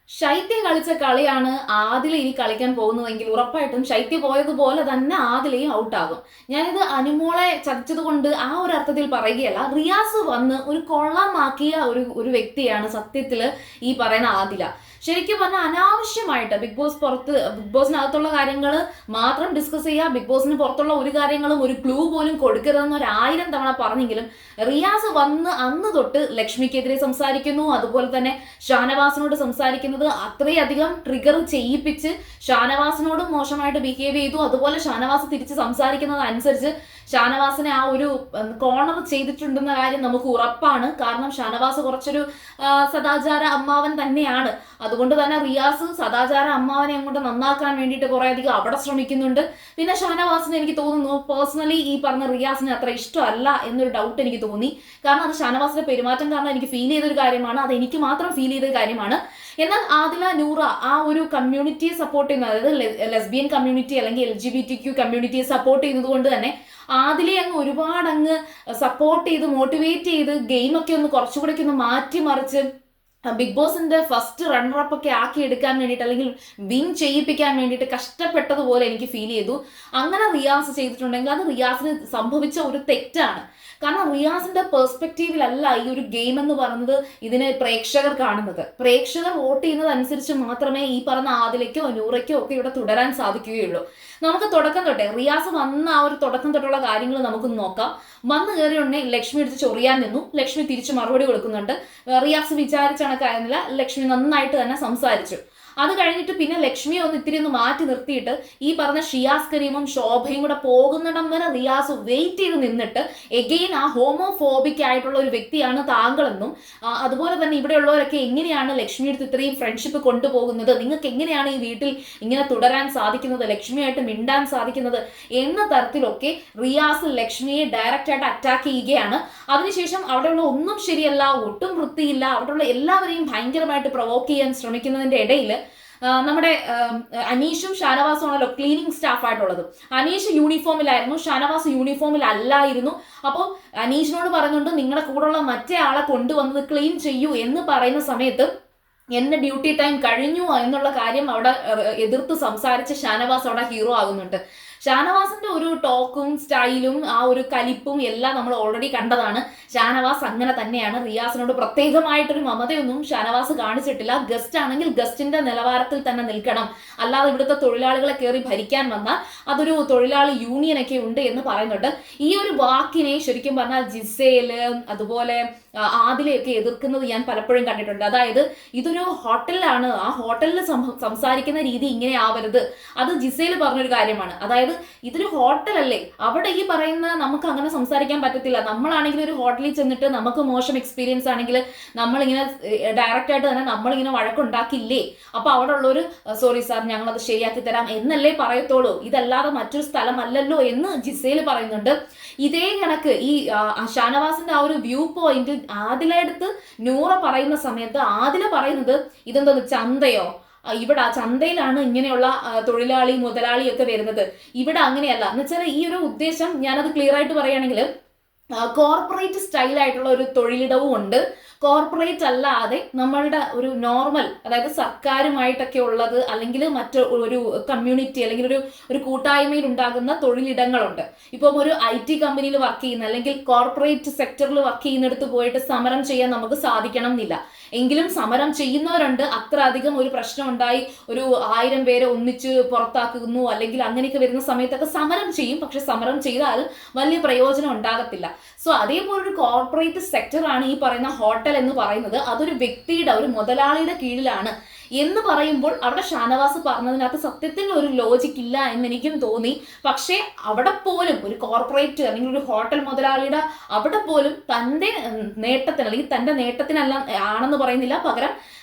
ശൈത്യ കളിച്ച കളിയാണ് ആദില ഇനി കളിക്കാൻ പോകുന്നതെങ്കിൽ ഉറപ്പായിട്ടും ശൈത്യ പോയതുപോലെ തന്നെ ആദിലയും ഔട്ടാകും. ഞാനിത് അനുമോളെ ചതിച്ചത് കൊണ്ട് ആ ഒരു അർത്ഥത്തിൽ പറയുകയല്ല. റിയാസ് വന്ന് ഒരു കൊള്ളമാക്കിയ ഒരു വ്യക്തിയാണ് സത്യത്തില് ഈ പറയുന്ന ആദില. ശരിക്കും പറഞ്ഞാൽ അനാവശ്യമായിട്ട് ബിഗ് ബോസിനകത്തുള്ള കാര്യങ്ങൾ മാത്രം ഡിസ്കസ് ചെയ്യുക, ബിഗ് ബോസിന് പുറത്തുള്ള ഒരു കാര്യങ്ങളും ഒരു ക്ലൂ പോലും കൊടുക്കരുതെന്ന് 1000 തവണ പറഞ്ഞെങ്കിലും റിയാസ് വന്ന് അന്ന് തൊട്ട് ലക്ഷ്മിക്കെതിരെ സംസാരിക്കുന്നു, അതുപോലെ തന്നെ ഷാനവാസിനോട് സംസാരിക്കുന്നത് അത്രയധികം ട്രിഗർ ചെയ്യിപ്പിച്ച് ഷാനവാസിനോടും മോശമായിട്ട് ബിഹേവ് ചെയ്തു. അതുപോലെ ഷാനവാസ് തിരിച്ച് സംസാരിക്കുന്നത് അനുസരിച്ച് ഷാനവാസിനെ ആ ഒരു കോർണർ ചെയ്തിട്ടുണ്ടെന്ന കാര്യം നമുക്ക് ഉറപ്പാണ്. കാരണം ഷാനവാസ് കുറച്ചൊരു സദാചാര അമ്മാവൻ തന്നെയാണ്. അതുകൊണ്ട് തന്നെ റിയാസ് സദാചാര അമ്മാവനെ അങ്ങോട്ട് നന്നാക്കാൻ വേണ്ടിയിട്ട് കുറെ അധികം അവിടെ ശ്രമിക്കുന്നുണ്ട്. പിന്നെ ഷാനവാസിന് എനിക്ക് തോന്നുന്നു പേഴ്സണലി ഈ പറഞ്ഞ റിയാസിന് അത്ര ഇഷ്ടമല്ല എന്നൊരു ഡൗട്ട് എനിക്ക് തോന്നി. കാരണം അത് ഷാനവാസിന്റെ പെരുമാറ്റം കാരണം എനിക്ക് ഫീൽ ചെയ്തൊരു കാര്യമാണ്, അത് എനിക്ക് മാത്രം ഫീൽ ചെയ്തൊരു കാര്യമാണ്. എന്നാൽ ആദില നൂറ ആ ഒരു കമ്മ്യൂണിറ്റിയെ സപ്പോർട്ട് ചെയ്യുന്നത്, അതായത് ലെസ്ബിയൻ കമ്മ്യൂണിറ്റി അല്ലെങ്കിൽ LGBTQ കമ്മ്യൂണിറ്റിയെ സപ്പോർട്ട് ചെയ്യുന്നത് കൊണ്ട് തന്നെ ആദിലെ അങ്ങ് ഒരുപാട് അങ്ങ് സപ്പോർട്ട് ചെയ്ത് മോട്ടിവേറ്റ് ചെയ്ത് ഗെയിമൊക്കെ ഒന്ന് കുറച്ചുകൂടെ ഒന്ന് മാറ്റിമറിച്ച് ബിഗ് ബോസിന്റെ ഫസ്റ്റ് റണ്ണറപ്പ് ഒക്കെ ആക്കി എടുക്കാൻ വേണ്ടിയിട്ട് അല്ലെങ്കിൽ വിൻ ചെയ്യിപ്പിക്കാൻ വേണ്ടിയിട്ട് കഷ്ടപ്പെട്ടതുപോലെ എനിക്ക് ഫീൽ ചെയ്തു. അങ്ങനെ റിയാസ് ചെയ്തിട്ടുണ്ടെങ്കിൽ അത് റിയാസിന് സംഭവിച്ച ഒരു തെറ്റാണ്. കാരണം റിയാസിന്റെ പെർസ്പെക്റ്റീവിലല്ല ഈ ഒരു ഗെയിം എന്ന് പറയുന്നത് ഇതിനെ പ്രേക്ഷകർ കാണുന്നത്. പ്രേക്ഷകർ വോട്ട് ചെയ്യുന്നത് അനുസരിച്ച് മാത്രമേ ഈ പറഞ്ഞ ആദിലയ്ക്കോ നൂറയ്ക്കോ ഒക്കെ ഇവിടെ തുടരാൻ സാധിക്കുകയുള്ളൂ. നമുക്ക് തുടക്കം തൊട്ടേ റിയാസ് വന്ന ആ ഒരു തുടക്കം തൊട്ടുള്ള കാര്യങ്ങൾ നമുക്ക് നോക്കാം. വന്നു കയറിയുണ്ടെങ്കിൽ ലക്ഷ്മി എടുത്ത് ചൊറിയാൻ നിന്നു, ലക്ഷ്മി തിരിച്ചു മറുപടി കൊടുക്കുന്നുണ്ട്. റിയാസ് വിചാരിച്ച കണക്കായിരുന്നില്ല, ലക്ഷ്മി നന്നായിട്ട് തന്നെ സംസാരിച്ചു. അത് കഴിഞ്ഞിട്ട് പിന്നെ ലക്ഷ്മിയെ ഇത്തിരി ഒന്ന് മാറ്റി നിർത്തിയിട്ട് ഈ പറഞ്ഞ ഷിയാസ് കരീമും ശോഭയും കൂടെ പോകുന്നിടം വരെ റിയാസ് വെയിറ്റ് ചെയ്ത് നിന്നിട്ട് എഗെയിൻ ആ ഹോമോഫോബിക് ആയിട്ടുള്ള ഒരു വ്യക്തിയാണ് താങ്കളെന്നും, അതുപോലെ തന്നെ ഇവിടെയുള്ളവരൊക്കെ എങ്ങനെയാണ് ലക്ഷ്മി അടുത്ത് ഇത്രയും ഫ്രണ്ട്ഷിപ്പ് കൊണ്ടുപോകുന്നത്, നിങ്ങൾക്ക് എങ്ങനെയാണ് ഈ വീട്ടിൽ ഇങ്ങനെ തുടരാൻ സാധിക്കുന്നത്, ലക്ഷ്മിയായിട്ട് മിണ്ടാൻ സാധിക്കുന്നത് എന്ന തരത്തിലൊക്കെ റിയാസ് ലക്ഷ്മിയെ ഡയറക്റ്റ് ആയിട്ട് അറ്റാക്ക് ചെയ്യുകയാണ്. അതിനുശേഷം അവിടെയുള്ള ഒന്നും ശരിയല്ല, ഒട്ടും വൃത്തിയില്ല, അവിടെയുള്ള എല്ലാവരെയും ഭയങ്കരമായിട്ട് പ്രൊവോക്ക് ചെയ്യാൻ ശ്രമിക്കുന്നതിന്റെ ഇടയിൽ നമ്മുടെ അനീഷും ഷാനവാസും ആണല്ലോ ക്ലീനിങ് സ്റ്റാഫ് ആയിട്ടുള്ളത്. അനീഷ് യൂണിഫോമിലായിരുന്നു, ഷാനവാസ് യൂണിഫോമിൽ അല്ലായിരുന്നു. അപ്പോൾ അനീഷിനോട് പറഞ്ഞുകൊണ്ട് നിങ്ങളുടെ കൂടെയുള്ള മറ്റേ ആളെ കൊണ്ടുവന്നത് ക്ലീൻ ചെയ്യൂ എന്ന് പറയുന്ന സമയത്ത് എന്റെ ഡ്യൂട്ടി ടൈം കഴിഞ്ഞു എന്നുള്ള കാര്യം അവിടെ എതിർത്ത് സംസാരിച്ച് ഷാനവാസ് അവിടെ ഹീറോ ആകുന്നുണ്ട്. ഷാനവാസിന്റെ ഒരു ടോക്കും സ്റ്റൈലും ആ ഒരു കലിപ്പും എല്ലാം നമ്മൾ ഓൾറെഡി കണ്ടതാണ്. ഷാനവാസ് അങ്ങനെ തന്നെയാണ്. റിയാസിനോട് പ്രത്യേകമായിട്ടൊരു മമതയൊന്നും ഷാനവാസ് കാണിച്ചിട്ടില്ല. ഗസ്റ്റ് ആണെങ്കിൽ ഗസ്റ്റിന്റെ നിലവാരത്തിൽ തന്നെ നിൽക്കണം, അല്ലാതെ ഇവിടുത്തെ തൊഴിലാളികളെ കയറി ഭരിക്കാൻ വന്നാൽ അതൊരു തൊഴിലാളി യൂണിയനൊക്കെ ഉണ്ട് എന്ന് പറയുന്നുണ്ട്. ഈ ഒരു വാക്കിനെ ശരിക്കും പറഞ്ഞാൽ ജിസേല് അതുപോലെ ആദിലയൊക്കെ എതിർക്കുന്നത് ഞാൻ പലപ്പോഴും കണ്ടിട്ടുണ്ട്. അതായത് ഇതൊരു ഹോട്ടലിലാണ്, ആ ഹോട്ടലിൽ സംസാരിക്കുന്ന രീതി ഇങ്ങനെ ആവരുത്. അത് ജിസേല് പറഞ്ഞൊരു കാര്യമാണ്. അതായത് ഇതൊരു ഹോട്ടലല്ലേ, അവിടെ ഈ പറയുന്ന നമുക്ക് അങ്ങനെ സംസാരിക്കാൻ പറ്റത്തില്ല. നമ്മളാണെങ്കിൽ ഒരു ഹോട്ടലിൽ ചെന്നിട്ട് നമുക്ക് മോശം എക്സ്പീരിയൻസ് ആണെങ്കിൽ നമ്മളിങ്ങനെ ഡയറക്റ്റ് ആയിട്ട് തന്നെ നമ്മളിങ്ങനെ വഴക്കുണ്ടാക്കില്ലേ. അപ്പൊ അവിടെ ഉള്ളൊരു സോറി സാർ ഞങ്ങളത് ശരിയാക്കി തരാം എന്നല്ലേ പറയത്തോളൂ, ഇതല്ലാതെ മറ്റൊരു സ്ഥലമല്ലല്ലോ എന്ന് ജിസേല് പറയുന്നുണ്ട്. ഇതേ കണക്ക് ഈ ഷാനവാസിന്റെ ആ ഒരു വ്യൂ പോയിന്റ് ആദിലടുത്ത് നൂറ പറയുന്ന സമയത്ത് ആദില പറയുന്നത് ഇതെന്തോന്ന് ചന്തയോ, ഇവിടെ ചന്തയിലാണ് ഇങ്ങനെയുള്ള തൊഴിലാളി മുതലാളി ഒക്കെ വരുന്നത്, ഇവിടെ അങ്ങനെയല്ല എന്ന് വെച്ചാൽ ഈ ഒരു ഉദ്ദേശം ഞാനത് ക്ലിയർ ആയിട്ട് പറയുകയാണെങ്കിൽ കോർപ്പറേറ്റ് സ്റ്റൈലായിട്ടുള്ള ഒരു തൊഴിലിടവും ഉണ്ട്, കോർപ്പറേറ്റ് അല്ലാതെ നമ്മളുടെ ഒരു നോർമൽ അതായത് സർക്കാരുമായിട്ടൊക്കെ ഉള്ളത് അല്ലെങ്കിൽ മറ്റു ഒരു കമ്മ്യൂണിറ്റി അല്ലെങ്കിൽ ഒരു കൂട്ടായ്മയിൽ ഉണ്ടാകുന്ന തൊഴിലിടങ്ങളുണ്ട്. ഇപ്പം ഒരു IT കമ്പനിയിൽ വർക്ക് ചെയ്യുന്ന അല്ലെങ്കിൽ കോർപ്പറേറ്റ് സെക്ടറിൽ വർക്ക് ചെയ്യുന്നിടത്ത് പോയിട്ട് സമരം ചെയ്യാൻ നമുക്ക് സാധിക്കണം എന്നില്ല. എങ്കിലും സമരം ചെയ്യുന്നവരുണ്ട്. അത്ര അധികം ഒരു പ്രശ്നം ഉണ്ടായി ഒരു 1000 പേരെ ഒന്നിച്ച് പുറത്താക്കുന്നു അല്ലെങ്കിൽ അങ്ങനെയൊക്കെ വരുന്ന സമയത്തൊക്കെ സമരം ചെയ്യും. പക്ഷെ സമരം ചെയ്താൽ വലിയ പ്രയോജനം ഉണ്ടാകത്തില്ല. സോ അതേപോലൊരു കോർപ്പറേറ്റ് സെക്ടറാണ് ഈ പറയുന്ന ഹോട്ടൽ എന്ന് പറയുന്നത്. അതൊരു വ്യക്തിയുടെ ഒരു മുതലാളിയുടെ കീഴിലാണ് എന്ന് പറയുമ്പോൾ അവിടെ ഷാനവാസ് പറഞ്ഞതിനകത്ത് സത്യത്തിൽ ഒരു ലോജിക് ഇല്ല എന്ന് എനിക്കും തോന്നി. പക്ഷേ അവിടെ പോലും ഒരു കോർപ്പറേറ്റ് അല്ലെങ്കിൽ ഒരു ഹോട്ടൽ മുതലാളിയുടെ അവിടെ പോലും തൻ്റെ നേട്ടത്തിന് അല്ലെങ്കിൽ തൻ്റെ നേട്ടത്തിനല്ല ആണെന്ന് പറയുന്നില്ല, പകരം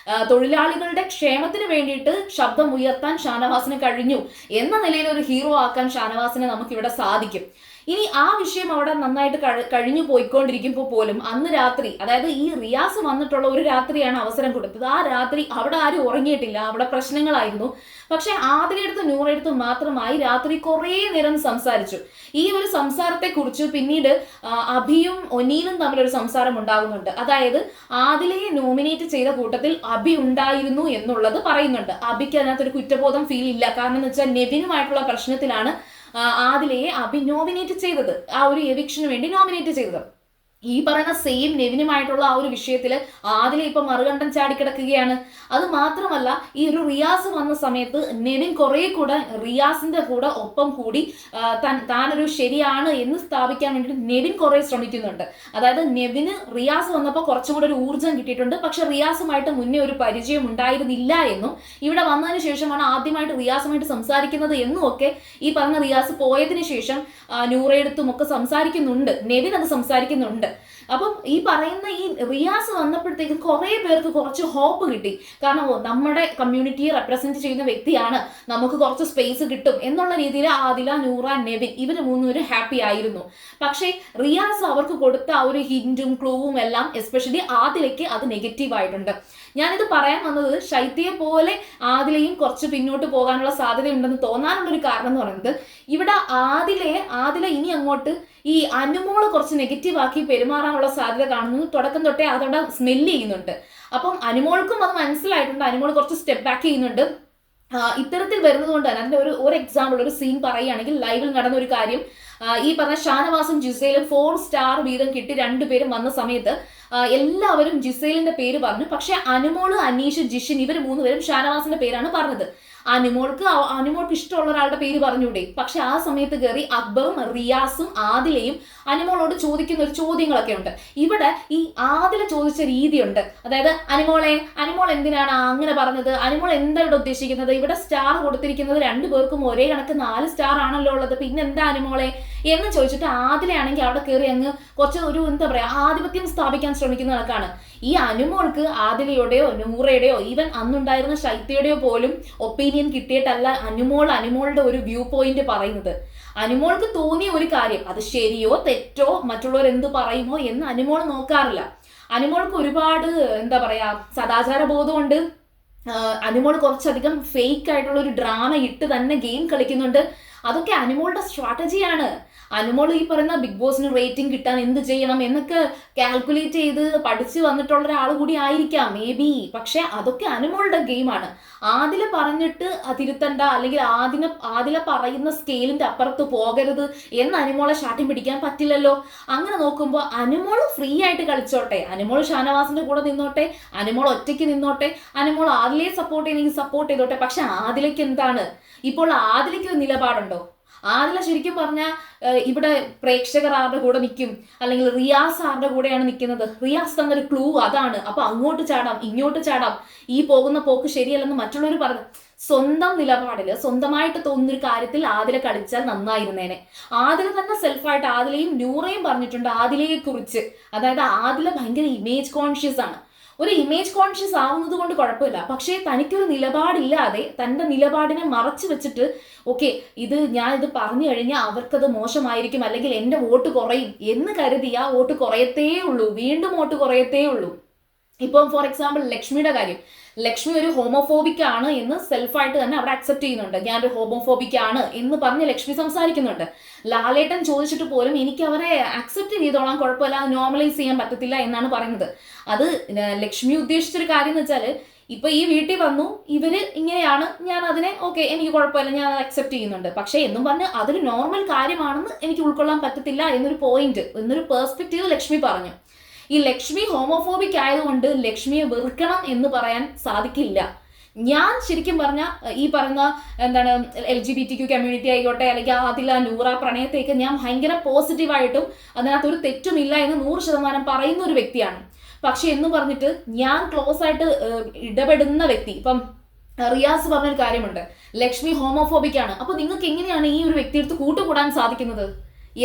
തൊഴിലാളികളുടെ ക്ഷേമത്തിന് വേണ്ടിയിട്ട് ശബ്ദം ഉയർത്താൻ ഷാനവാസിന് കഴിഞ്ഞു എന്ന നിലയിൽ ഒരു ഹീറോ ആക്കാൻ ഷാനവാസിനെ നമുക്കിവിടെ സാധിക്കും. ഇനി ആ വിഷയം അവിടെ നന്നായിട്ട് കഴിഞ്ഞു പോയിക്കൊണ്ടിരിക്കുമ്പോൾ പോലും അന്ന് രാത്രി, അതായത് ഈ റിയാസ് വന്നിട്ടുള്ള ഒരു രാത്രിയാണ് അവസരം കൊടുത്തത്. ആ രാത്രി അവിടെ ആരും ഉറങ്ങിയിട്ടില്ല, അവിടെ പ്രശ്നങ്ങളായിരുന്നു. പക്ഷെ ആദിലെടുത്ത് നൂറെടുത്ത് മാത്രമായി രാത്രി കുറേ നേരം സംസാരിച്ചു. ഈ ഒരു സംസാരത്തെ കുറിച്ച് പിന്നീട് അഭിയും ഒനീലും തമ്മിലൊരു സംസാരം ഉണ്ടാകുന്നുണ്ട്. അതായത് ആദിലയെ നോമിനേറ്റ് ചെയ്ത കൂട്ടത്തിൽ അഭി ഉണ്ടായിരുന്നു എന്നുള്ളത് പറയുന്നുണ്ട്. അഭിക്ക് അതിനകത്തൊരു കുറ്റബോധം ഫീൽ ഇല്ല. കാരണം എന്ന് വെച്ചാൽ നെവിനുമായിട്ടുള്ള പ്രശ്നത്തിലാണ് ആദിലയെ അഭി നോമിനേറ്റ് ചെയ്തത്, ആ ഒരു എവിക്ഷന് വേണ്ടി നോമിനേറ്റ് ചെയ്തത്. ഈ പറയുന്ന സെയിം നെവിനുമായിട്ടുള്ള ആ ഒരു വിഷയത്തിൽ ആദില ഇപ്പൊ മറുകണ്ഠം ചാടിക്കിടക്കുകയാണ്. അത് മാത്രമല്ല, ഈ ഒരു റിയാസ് വന്ന സമയത്ത് നെവിൻ കുറെ കൂടെ റിയാസിന്റെ കൂടെ ഒപ്പം കൂടി താനൊരു ശരിയാണ് എന്ന് സ്ഥാപിക്കാൻ വേണ്ടി നെവിൻ കുറെ ശ്രമിക്കുന്നുണ്ട്. അതായത് നെവിന് റിയാസ് വന്നപ്പോൾ കുറച്ചും കൂടെ ഒരു ഊർജ്ജം കിട്ടിയിട്ടുണ്ട്. പക്ഷെ റിയാസുമായിട്ട് മുന്നേ ഒരു പരിചയം ഉണ്ടായിരുന്നില്ല എന്നും ഇവിടെ വന്നതിന് ശേഷമാണ് ആദ്യമായിട്ട് റിയാസുമായിട്ട് സംസാരിക്കുന്നത് എന്നും ഒക്കെ ഈ പറഞ്ഞ റിയാസ് പോയതിനു ശേഷം നൂറയെടുത്തും ഒക്കെ സംസാരിക്കുന്നുണ്ട്. നെവിൻ അത് സംസാരിക്കുന്നുണ്ട്. അപ്പം ഈ പറയുന്ന ഈ റിയാസ് വന്നപ്പോഴത്തേക്ക് കുറെ പേർക്ക് കുറച്ച് ഹോപ്പ് കിട്ടി. കാരണം നമ്മുടെ കമ്മ്യൂണിറ്റിയെ റെപ്രസെന്റ് ചെയ്യുന്ന വ്യക്തിയാണ്, നമുക്ക് കുറച്ച് സ്പേസ് കിട്ടും എന്നുള്ള രീതിയിൽ ആദില, നൂറ, നെവിൻ ഇവര് മൂന്നുപേരും ഹാപ്പി ആയിരുന്നു. പക്ഷേ റിയാസ് അവർക്ക് കൊടുത്ത ആ ഒരു ഹിന്റും ക്ലൂവും എല്ലാം എസ്പെഷ്യലി ആദിലയ്ക്ക് അത് നെഗറ്റീവ് ആയിട്ടുണ്ട്. ഞാനിത് പറയാൻ വന്നത് ശൈത്യയെ പോലെ ആദിലയും കുറച്ച് പിന്നോട്ട് പോകാനുള്ള സാധ്യതയുണ്ടെന്ന് തോന്നാനുള്ളൊരു കാരണം എന്ന് പറയുന്നത്, ഇവിടെ ആദില ഇനി അങ്ങോട്ട് ഈ അനുമോള് കുറച്ച് നെഗറ്റീവ് ആക്കി പെരുമാറാനുള്ള സാധ്യത കാണുന്നു. തുടക്കം തൊട്ടേ അതോടെ സ്മെല്ല് ചെയ്യുന്നുണ്ട്. അപ്പം അനുമോൾക്കും അത് മനസ്സിലായിട്ടുണ്ട്. അനുമോൾ കുറച്ച് സ്റ്റെപ്പ് ബാക്ക് ചെയ്യുന്നുണ്ട്. ഇത്തരത്തിൽ വരുന്നത് കൊണ്ട് തന്നെ അതിന്റെ ഒരു എക്സാമ്പിൾ, ഒരു സീൻ പറയുകയാണെങ്കിൽ, ലൈവിൽ നടന്ന ഒരു കാര്യം, ഈ പറഞ്ഞ ഷാനവാസും ജിസേലും 4 സ്റ്റാർ വീതം കിട്ടി രണ്ടുപേരും വന്ന സമയത്ത് എല്ലാവരും ജിസേലിന്റെ പേര് പറഞ്ഞു. പക്ഷെ അനുമോള്, അനീഷ്, ജിഷിൻ ഇവർ മൂന്നുപേരും ഷാനവാസിന്റെ പേരാണ് പറഞ്ഞത്. അനുമോൾക്ക് ഇഷ്ടമുള്ള ഒരാളുടെ പേര് പറഞ്ഞൂടെ. പക്ഷെ ആ സമയത്ത് കയറി അക്ബറും റിയാസും ആദിലയും അനുമോളോട് ചോദിക്കുന്ന ഒരു ചോദ്യങ്ങളൊക്കെ ഉണ്ട്. ഇവിടെ ഈ ആദില ചോദിച്ച രീതിയുണ്ട്. അതായത് അനുമോൾ എന്തിനാണ് അങ്ങനെ പറഞ്ഞത്, അനുമോൾ എന്താ ഇവിടെ ഉദ്ദേശിക്കുന്നത്, ഇവിടെ സ്റ്റാർ കൊടുത്തിരിക്കുന്നത് 2 പേർക്കും ഒരേ കണക്ക് 4 സ്റ്റാർ ആണല്ലോ ഉള്ളത്, പിന്നെന്താ അനുമോളെ എന്ന് ചോദിച്ചിട്ട് ആദിലയാണെങ്കിൽ അവിടെ കയറി അങ്ങ് കുറച്ച് ഒരു എന്താ പറയാ ആധിപത്യം സ്ഥാപിക്കാൻ ശ്രമിക്കുന്ന കണക്കാണ്. ഈ അനുമോൾക്ക് ആദിലയുടെയോ നൂറയുടെയോ ഈവൻ അന്നുണ്ടായിരുന്ന ശൈത്യയുടെയോ പോലും ഒപ്പീനിയൻ കിട്ടിയിട്ടല്ല അനുമോളുടെ ഒരു വ്യൂ പോയിന്റ് പറയുന്നത്. അനുമോൾക്ക് തോന്നിയ ഒരു കാര്യം, അത് ശരിയോ തെറ്റോ മറ്റുള്ളവർ എന്ത് പറയുമോ എന്ന് അനുമോൾ നോക്കാറില്ല. അനുമോൾക്ക് ഒരുപാട് എന്താ പറയാ സദാചാര ബോധമുണ്ട്. അനുമോൾ കുറച്ചധികം ഫേക്ക് ആയിട്ടുള്ള ഒരു ഡ്രാമ ഇട്ട് തന്നെ ഗെയിം കളിക്കുന്നുണ്ട്. അതൊക്കെ അനുമോളുടെ സ്ട്രാറ്റജിയാണ്. അനുമോൾ ഈ പറയുന്ന ബിഗ് ബോസിന് റേറ്റിംഗ് കിട്ടാൻ എന്ത് ചെയ്യണം എന്നൊക്കെ കാൽക്കുലേറ്റ് ചെയ്ത് പഠിച്ചു വന്നിട്ടുള്ള ഒരാൾ കൂടി ആയിരിക്കാം മേ ബി. പക്ഷെ അതൊക്കെ അനുമോളുടെ ഗെയിമാണ്. ആദില പറഞ്ഞിട്ട് തിരുത്തണ്ട, അല്ലെങ്കിൽ ആദില പറയുന്ന സ്കെയിലിന്റെ അപ്പുറത്ത് പോകരുത് എന്ന് അനുമോളെ ശാഠ്യം പിടിക്കാൻ പറ്റില്ലല്ലോ. അങ്ങനെ നോക്കുമ്പോൾ അനുമോൾ ഫ്രീ ആയിട്ട് കളിച്ചോട്ടെ, അനുമോൾ ഷാനവാസിന്റെ കൂടെ നിന്നോട്ടെ, അനുമോൾ ഒറ്റയ്ക്ക് നിന്നോട്ടെ, അനുമോൾ ആദിലയെ സപ്പോർട്ട് ചെയ്തെങ്കിൽ സപ്പോർട്ട് ചെയ്തോട്ടെ. പക്ഷെ ആദിലയ്ക്ക് എന്താണ് ഇപ്പോൾ, ആദിലയ്ക്ക് ഒരു നിലപാടുണ്ടോ? ആദില ശരിക്കും പറഞ്ഞാൽ ഇവിടെ പ്രേക്ഷകർ ആരുടെ കൂടെ നിൽക്കും, അല്ലെങ്കിൽ റിയാസ് ആരുടെ കൂടെയാണ് നിൽക്കുന്നത്, റിയാസ് തന്നൊരു ക്ലൂ അതാണ്. അപ്പൊ അങ്ങോട്ട് ചാടാം ഇങ്ങോട്ട് ചാടാം, ഈ പോകുന്ന പോക്ക് ശരിയല്ലെന്ന് മറ്റുള്ളവർ പറഞ്ഞു. സ്വന്തം നിലപാടില് സ്വന്തമായിട്ട് തോന്നുന്നൊരു കാര്യത്തിൽ ആദില കളിച്ചാൽ നന്നായിരുന്നേനെ. ആദില തന്നെ സെൽഫായിട്ട് ആദിലയും നൂറയും പറഞ്ഞിട്ടുണ്ട് ആദിലയെ കുറിച്ച്. അതായത് ആദില ഭയങ്കര ഇമേജ് കോൺഷ്യസ് ആണ്. ഒരു ഇമേജ് കോൺഷ്യസ് ആവുന്നത് കൊണ്ട് കുഴപ്പമില്ല. പക്ഷേ തനിക്കൊരു നിലപാടില്ലാതെ തൻ്റെ നിലപാടിനെ മറച്ചു വെച്ചിട്ട് ഞാൻ ഇത് പറഞ്ഞു കഴിഞ്ഞാൽ അവർക്കത് മോശമായിരിക്കും, അല്ലെങ്കിൽ എൻ്റെ വോട്ട് കുറയും എന്ന് കരുതി ആ വോട്ട് കുറയത്തേ ഉള്ളൂ, വീണ്ടും വോട്ട് കുറയത്തേ ഉള്ളൂ. ഇപ്പം ഫോർ എക്സാമ്പിൾ ലക്ഷ്മിയുടെ കാര്യം, ലക്ഷ്മി ഒരു ഹോമോഫോബിക് ആണ് എന്ന് സെൽഫായിട്ട് തന്നെ അവിടെ അക്സെപ്റ്റ് ചെയ്യുന്നുണ്ട്. ഞാനൊരു ഹോമോഫോബിക് ആണ് എന്ന് പറഞ്ഞ് ലക്ഷ്മി സംസാരിക്കുന്നുണ്ട്. ലാലേട്ടൻ ചോദിച്ചിട്ട് പോലും എനിക്ക് അവരെ അക്സെപ്റ്റ് ചെയ്തോളാം, കുഴപ്പമില്ല, നോർമലൈസ് ചെയ്യാൻ പറ്റത്തില്ല എന്നാണ് പറയുന്നത്. അത് ലക്ഷ്മി ഉദ്ദേശിച്ചൊരു കാര്യം എന്ന് വെച്ചാൽ, ഇപ്പൊ ഈ വീട്ടിൽ വന്നു ഇവര് ഇങ്ങനെയാണ്, ഞാൻ അതിനെ എനിക്ക് കുഴപ്പമില്ല, ഞാൻ അത് അക്സെപ്റ്റ് ചെയ്യുന്നുണ്ട്. പക്ഷെ എന്നും പറഞ്ഞ് അതൊരു നോർമൽ കാര്യമാണെന്ന് എനിക്ക് ഉൾക്കൊള്ളാൻ പറ്റത്തില്ല എന്നൊരു പോയിന്റ്, എന്നൊരു പെർസ്പെക്റ്റീവ് ലക്ഷ്മി പറഞ്ഞു. ഈ ലക്ഷ്മി ഹോമോഫോബിക് ആയതുകൊണ്ട് ലക്ഷ്മിയെ വെറുക്കണം എന്ന് പറയാൻ സാധിക്കില്ല. ഞാൻ ശരിക്കും പറഞ്ഞ ഈ പറയുന്ന LGBTQ കമ്മ്യൂണിറ്റി ആയിക്കോട്ടെ, അല്ലെങ്കിൽ ആദില നൂറ പ്രണയത്തേക്ക് ഞാൻ ഭയങ്കര പോസിറ്റീവായിട്ടും അതിനകത്തൊരു തെറ്റുമില്ല എന്ന് 100% പറയുന്ന ഒരു വ്യക്തിയാണ്. പക്ഷെ എന്ന് പറഞ്ഞിട്ട് ഞാൻ ക്ലോസ് ആയിട്ട് ഇടപെടുന്ന വ്യക്തി, ഇപ്പം റിയാസ് പറഞ്ഞൊരു കാര്യമുണ്ട്, ലക്ഷ്മി ഹോമോഫോബിക് ആണ്, അപ്പൊ നിങ്ങൾക്ക് എങ്ങനെയാണ് ഈ ഒരു വ്യക്തിയെടുത്ത് കൂട്ടുകൂടാൻ സാധിക്കുന്നത്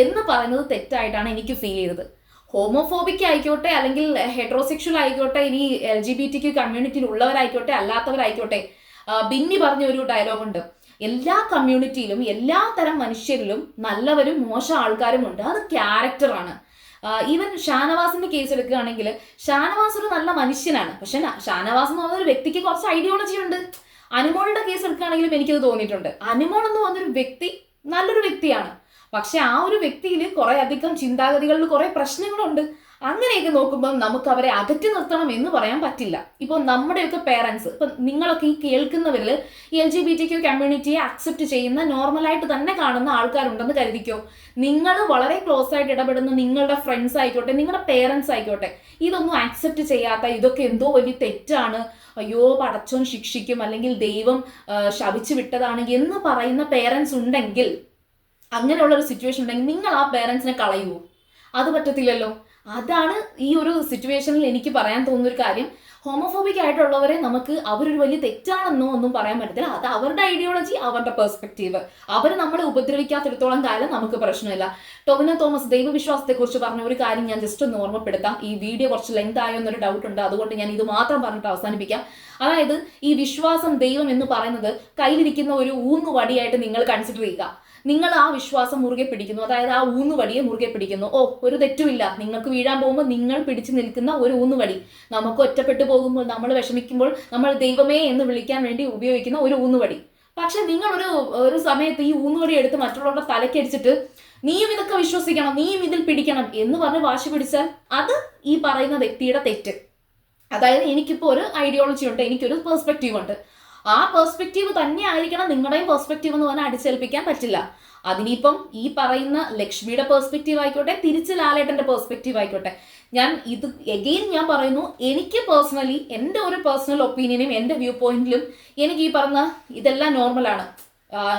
എന്ന് പറയുന്നത് തെറ്റായിട്ടാണ് എനിക്ക് ഫീൽ ചെയ്തത്. ഹോമോഫോബിക് ആയിക്കോട്ടെ, അല്ലെങ്കിൽ ഹെറ്ററോസെക്ഷൽ ആയിക്കോട്ടെ, ഇനി LGBTQ കമ്മ്യൂണിറ്റിയിൽ ഉള്ളവരായിക്കോട്ടെ അല്ലാത്തവരായിക്കോട്ടെ, ബിന്നി പറഞ്ഞ ഒരു ഡയലോഗുണ്ട്, എല്ലാ കമ്മ്യൂണിറ്റിയിലും എല്ലാ തരം മനുഷ്യരിലും നല്ലവരും മോശം ആൾക്കാരും ഉണ്ട്. അത് ക്യാരക്ടറാണ്. ഈവൻ ഷാനവാസിന്റെ കേസ് എടുക്കുകയാണെങ്കിൽ ഷാനവാസ് ഒരു നല്ല മനുഷ്യനാണ്. പക്ഷെ ഷാനവാസ് എന്ന് പറഞ്ഞ ഒരു വ്യക്തിക്ക് കുറച്ച് ഐഡിയോളജി ഉണ്ട്. അനുമോളുടെ കേസ് എടുക്കുകയാണെങ്കിലും എനിക്കത് തോന്നിയിട്ടുണ്ട്. അനുമോൾ എന്ന് പറഞ്ഞൊരു വ്യക്തി നല്ലൊരു വ്യക്തിയാണ്. പക്ഷെ ആ ഒരു വ്യക്തിയിൽ കുറെ അധികം ചിന്താഗതികളിൽ കുറെ പ്രശ്നങ്ങളുണ്ട്. അങ്ങനെയൊക്കെ നോക്കുമ്പോൾ നമുക്ക് അവരെ അകറ്റി നിർത്തണം എന്ന് പറയാൻ പറ്റില്ല. ഇപ്പോൾ നമ്മുടെയൊക്കെ പേരൻസ്, ഇപ്പം നിങ്ങളൊക്കെ ഈ കേൾക്കുന്നവരിൽ LGBTQ കമ്മ്യൂണിറ്റിയെ അക്സെപ്റ്റ് ചെയ്യുന്ന നോർമലായിട്ട് തന്നെ കാണുന്ന ആൾക്കാരുണ്ടെന്ന് കരുതിക്കോ. നിങ്ങൾ വളരെ ക്ലോസ് ആയിട്ട് ഇടപെടുന്ന നിങ്ങളുടെ ഫ്രണ്ട്സ് ആയിക്കോട്ടെ, നിങ്ങളുടെ പേരൻസ് ആയിക്കോട്ടെ, ഇതൊന്നും അക്സെപ്റ്റ് ചെയ്യാത്ത, ഇതൊക്കെ എന്തോ വലിയ തെറ്റാണ്, അയ്യോ പടച്ചോൻ ശിക്ഷിക്കും അല്ലെങ്കിൽ ദൈവം ശപിച്ചു വിട്ടതാണ് എന്ന് പറയുന്ന പേരൻസ് ഉണ്ടെങ്കിൽ, അങ്ങനെയുള്ളൊരു സിറ്റുവേഷൻ ഉണ്ടെങ്കിൽ നിങ്ങൾ ആ പേരൻസിനെ കളയുമോ? അത് പറ്റത്തില്ലല്ലോ. അതാണ് ഈ ഒരു സിറ്റുവേഷനിൽ എനിക്ക് പറയാൻ തോന്നുന്ന ഒരു കാര്യം. ഹോമോഫോബിക് ആയിട്ടുള്ളവരെ നമുക്ക് അവരൊരു വലിയ തെറ്റാണെന്നോ ഒന്നും പറയാൻ പറ്റത്തില്ല. അത് അവരുടെ ഐഡിയോളജി, അവരുടെ പെർസ്പെക്റ്റീവ്. അവർ നമ്മളെ ഉപദ്രവിക്കാത്തിടത്തോളം കാലം നമുക്ക് പ്രശ്നമില്ല. ടൊവിനോ തോമസ് ദൈവവിശ്വാസത്തെക്കുറിച്ച് പറഞ്ഞ ഒരു കാര്യം ഞാൻ ജസ്റ്റ് ഒന്ന് ഓർമ്മപ്പെടുത്താം. ഈ വീഡിയോ കുറച്ച് ലെങ്ത് ആയോ എന്നൊരു ഡൗട്ട് ഉണ്ട്, അതുകൊണ്ട് ഞാൻ ഇത് മാത്രം പറഞ്ഞിട്ട് അവസാനിപ്പിക്കാം. അതായത് ഈ വിശ്വാസം, ദൈവം എന്ന് പറയുന്നത് കയ്യിലിരിക്കുന്ന ഒരു ഊന്നുവടിയായിട്ട് നിങ്ങൾ കൺസിഡർ ചെയ്യുക. നിങ്ങൾ ആ വിശ്വാസം മുറുകെ പിടിക്കുന്നു, അതായത് ആ ഊന്നുവടിയെ മുറുകെ പിടിക്കുന്നു. ഒരു തെറ്റുമില്ല, നിങ്ങൾക്ക് വീഴാൻ പോകുമ്പോൾ നിങ്ങൾ പിടിച്ചു നിൽക്കുന്ന ഒരു ഊന്നുവടി. നമുക്ക് ഒറ്റപ്പെട്ടു പോകുമ്പോൾ, നമ്മൾ വിഷമിക്കുമ്പോൾ നമ്മൾ ദൈവമേ എന്ന് വിളിക്കാൻ വേണ്ടി ഉപയോഗിക്കുന്ന ഒരു ഊന്നുവടി. പക്ഷെ നിങ്ങൾ ഒരു സമയത്ത് ഈ ഊന്നുവടി എടുത്ത് മറ്റുള്ളവരുടെ തലക്കടിച്ചിട്ട് നീയും ഇതൊക്കെ വിശ്വസിക്കണം, നീയും ഇതിൽ പിടിക്കണം എന്ന് പറഞ്ഞ് വാശി പിടിച്ചാൽ അത് ഈ പറയുന്ന വ്യക്തിയുടെ തെറ്റ്. അതായത് എനിക്കിപ്പോൾ ഒരു ഐഡിയോളജി ഉണ്ട്, എനിക്കൊരു പെർസ്പെക്റ്റീവ് ഉണ്ട്. ആ പെർസ്പെക്റ്റീവ് തന്നെ ആയിരിക്കണം നിങ്ങളുടെയും പെർസ്പെക്റ്റീവ് എന്ന് പറഞ്ഞാൽ അടിച്ചേൽപ്പിക്കാൻ പറ്റില്ല. അതിനിപ്പം ഈ പറയുന്ന ലക്ഷ്മിയുടെ പെർസ്പെക്റ്റീവ് ആയിക്കോട്ടെ, തിരിച്ച് ലാലേട്ടന്റെ പെർസ്പെക്റ്റീവ് ആയിക്കോട്ടെ, ഞാൻ പറയുന്നു, എനിക്ക് പേഴ്സണലി എൻ്റെ ഒരു പേഴ്സണൽ ഒപ്പീനിയനും എൻ്റെ വ്യൂ പോയിന്റിലും എനിക്ക് ഈ പറഞ്ഞ ഇതെല്ലാം നോർമലാണ്.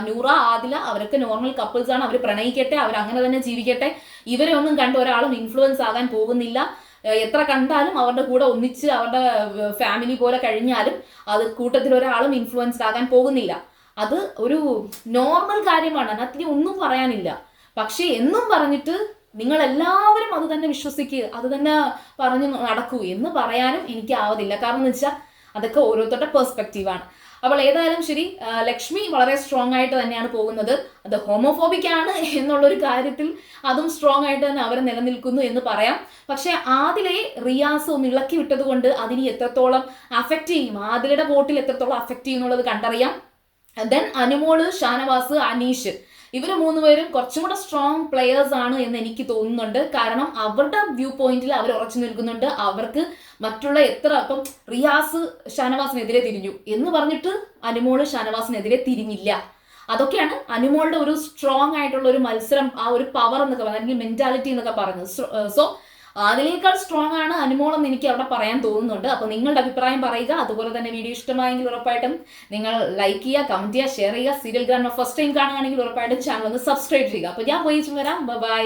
നൂറ, ആദില അവരൊക്കെ നോർമൽ കപ്പിൾസ് ആണ്. അവർ പ്രണയിക്കട്ടെ, അവർ അങ്ങനെ തന്നെ ജീവിക്കട്ടെ. ഇവരെ ഒന്നും കണ്ട് ഒരാളും ഇൻഫ്ലുവൻസ് ആകാൻ പോകുന്നില്ല. എത്ര കണ്ടാലും അവരുടെ കൂടെ ഒന്നിച്ച് അവരുടെ ഫാമിലി പോലെ കഴിഞ്ഞാലും അത് കൂട്ടത്തിൽ ഒരാളും ഇൻഫ്ലുവൻസ്ഡ് ആകാൻ പോകുന്നില്ല. അത് ഒരു നോർമൽ കാര്യമാണ്, അതിന് ഒന്നും പറയാനില്ല. പക്ഷെ എന്നും പറഞ്ഞിട്ട് നിങ്ങൾ എല്ലാവരും അത് തന്നെ വിശ്വസിക്കുക, അത് തന്നെ പറഞ്ഞു നടക്കൂ എന്ന് പറയാനും എനിക്ക് ആവതില്ല. കാരണം എന്ന് വെച്ചാൽ അതൊക്കെ ഓരോരുത്തരുടെ പെർസ്പെക്റ്റീവാണ്. അപ്പോൾ ഏതായാലും ശരി, ലക്ഷ്മി വളരെ സ്ട്രോങ് ആയിട്ട് തന്നെയാണ് പോകുന്നത്. അത് ഹോമോഫോബിക് ആണ് എന്നുള്ളൊരു കാര്യത്തിൽ അതും സ്ട്രോങ് ആയിട്ട് തന്നെ അവർ നിലനിൽക്കുന്നു എന്ന് പറയാം. പക്ഷെ ആദിലെ റിയാസ് ഒന്ന് ഇളക്കി വിട്ടത് കൊണ്ട് അതിന് എത്രത്തോളം അഫക്റ്റ് ചെയ്യും, ആദിലയുടെ വോട്ടിൽ എത്രത്തോളം അഫക്റ്റ് ചെയ്യും എന്നുള്ളത് കണ്ടറിയാം. ദെൻ അനുമോള്, ഷാനവാസ്, അനീഷ്, ഇവർ മൂന്നുപേരും കുറച്ചും കൂടെ സ്ട്രോങ് പ്ലെയേഴ്സ് ആണ് എന്ന് എനിക്ക് തോന്നുന്നുണ്ട്. കാരണം അവരുടെ വ്യൂ പോയിന്റിൽ അവർ ഉറച്ചു നിൽക്കുന്നുണ്ട്. അവർക്ക് മറ്റുള്ള ഇപ്പം റിയാസ് ഷാനവാസിനെതിരെ തിരിഞ്ഞു എന്ന് പറഞ്ഞിട്ട് അനുമോള് ഷാനവാസിനെതിരെ തിരിഞ്ഞില്ല. അതൊക്കെയാണ് അനുമോളുടെ ഒരു സ്ട്രോങ് ആയിട്ടുള്ള ഒരു മത്സരം, ആ ഒരു പവർ എന്നൊക്കെ പറഞ്ഞത്, അല്ലെങ്കിൽ മെന്റാലിറ്റി എന്നൊക്കെ പറഞ്ഞത്. സോ അതിനേക്കാൾ സ്ട്രോങ് ആണ് അനുമോൾ എന്ന് എനിക്ക് അവിടെ പറയാൻ തോന്നുന്നുണ്ട്. അപ്പോൾ നിങ്ങളുടെ അഭിപ്രായം പറയുക. അതുപോലെ തന്നെ വീഡിയോ ഇഷ്ടമായെങ്കിൽ ഉറപ്പായിട്ടും നിങ്ങൾ ലൈക്ക് ചെയ്യുക, കമന്റ് ചെയ്യുക, ഷെയർ ചെയ്യുക. സീരിയൽ ഗ്രാൻഡ് ഫസ്റ്റ് ടൈം കാണുകയാണെങ്കിൽ ഉറപ്പായിട്ടും ചാനൽ ഒന്ന് സബ്സ്ക്രൈബ് ചെയ്യുക. അപ്പോൾ ഞാൻ പോയി വരാം. ബൈ.